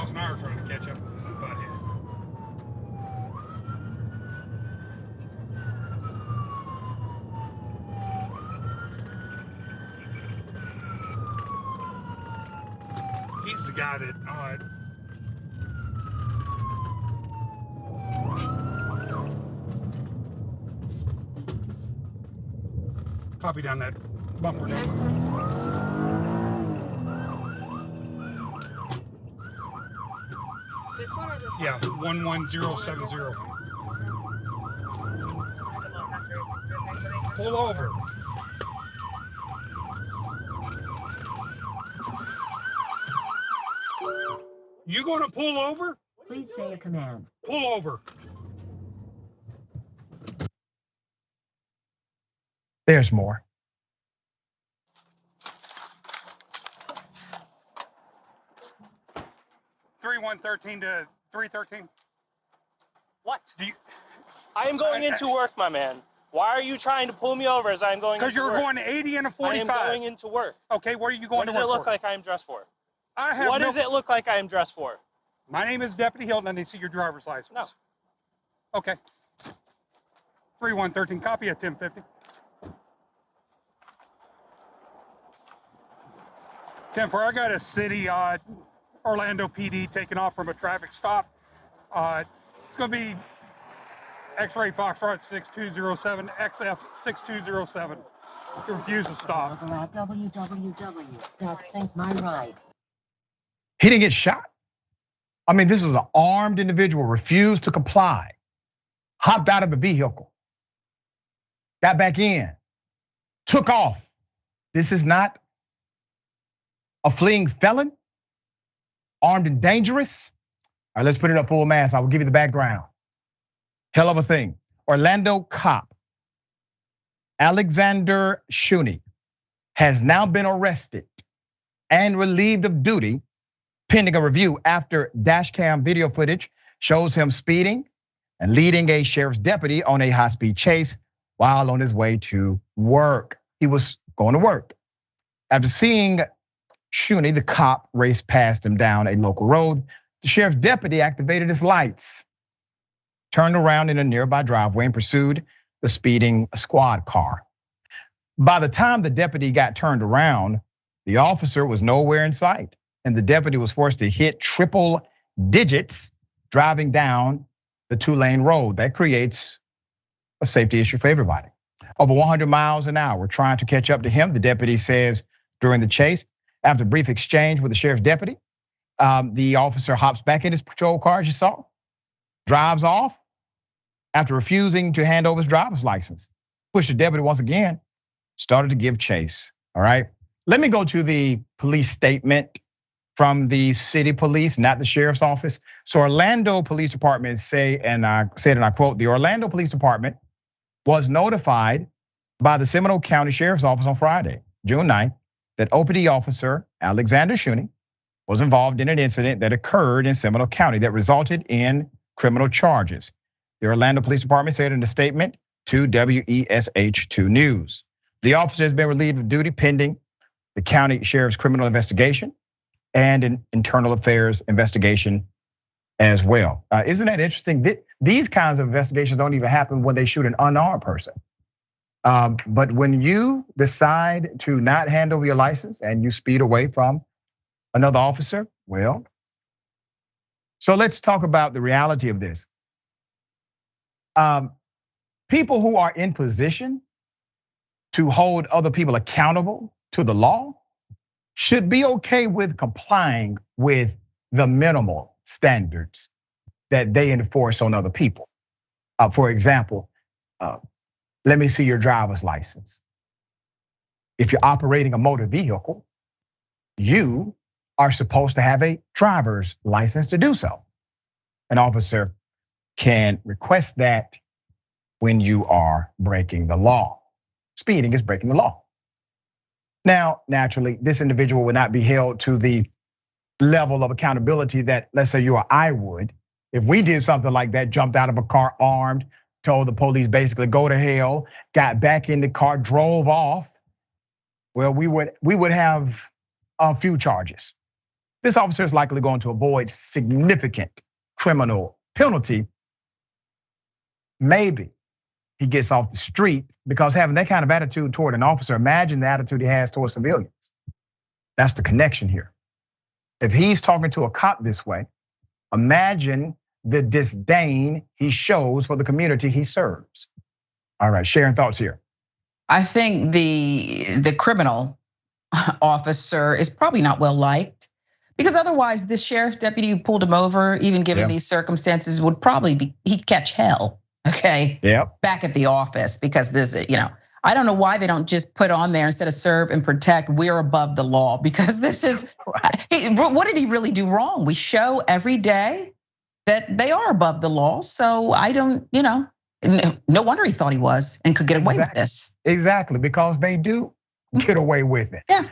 miles an hour trying to catch up with the butthead. He's the guy that copy down that bumper number. This one or this one? Yeah, 11070. Pull over. You gonna pull over? Please say a command. Pull over. There's more. Three 113 to 313. What? Do you, I am going into work, my man. Why are you trying to pull me over as I'm going into work? because you're going 80 and a 45. I am going into work. Okay, where are you going What to does work it look for? like I am dressed for? I have What no, does it look like I am dressed for? My name is Deputy Hilton, and they see your driver's license. No. Okay. 3113, copy at 1050. 10-4, I got a city, Orlando PD taking off from a traffic stop. It's going to be X-ray Foxtrot 6207, XF 6207. You refuse to stop. At www.syncmyride. He didn't get shot. I mean, this is an armed individual, refused to comply, hopped out of the vehicle, got back in, took off. This is not a fleeing felon, armed and dangerous. All right, let's put it up full mass. I will give you the background. Hell of a thing. Orlando cop Alexander Shaouni has now been arrested and relieved of duty pending a review after dashcam video footage shows him speeding and leading a sheriff's deputy on a high-speed chase while on his way to work. He was going to work. After seeing Shaouni, the cop raced past him down a local road. The sheriff's deputy activated his lights, turned around in a nearby driveway and pursued the speeding squad car. By the time the deputy got turned around, the officer was nowhere in sight, and the deputy was forced to hit triple digits driving down the 2-lane road. That creates a safety issue for everybody. Over 100 miles an hour trying to catch up to him, the deputy says during the chase. After a brief exchange with the sheriff's deputy, the officer hops back in his patrol car, as you saw, drives off after refusing to hand over his driver's license. Pushed the deputy once again, started to give chase, all right? Let me go to the police statement from the city police, not the sheriff's office. So Orlando Police Department said, and I quote, the Orlando Police Department was notified by the Seminole County Sheriff's Office on Friday, June 9th, that OPD officer Alexander Shaouni was involved in an incident that occurred in Seminole County that resulted in criminal charges. The Orlando Police Department said in a statement to WESH2 News. The officer has been relieved of duty pending the county sheriff's criminal investigation and an internal affairs investigation as well. Isn't that interesting? These kinds of investigations don't even happen when they shoot an unarmed person. But when you decide to not hand over your license and you speed away from another officer, well, so let's talk about the reality of this. People who are in position to hold other people accountable to the law should be okay with complying with the minimal standards that they enforce on other people. For example, let me see your driver's license. If you're operating a motor vehicle, you are supposed to have a driver's license to do so. An officer can request that when you are breaking the law. Speeding is breaking the law. Now, naturally, this individual would not be held to the level of accountability that, let's say you or I would. If we did something like that, jumped out of a car armed, told the police basically go to hell, got back in the car, drove off, well, we would have a few charges. this officer is likely going to avoid significant criminal penalty. Maybe he gets off the street, because having that kind of attitude toward an officer, imagine the attitude he has toward civilians. That's the connection here. If he's talking to a cop this way, imagine the disdain he shows for the community he serves. All right, Sharon, thoughts here. I think the criminal officer is probably not well liked, because otherwise this sheriff deputy who pulled him over, even given these circumstances, would probably he'd catch hell. Okay. Yep. Back at the office, because this, I don't know why they don't just put on there, instead of serve and protect, we're above the law, because this is, what did he really do wrong? We show every day that they are above the law. So I don't, no wonder he thought he was and could get away with this. Exactly, because they do get away with it. Yeah.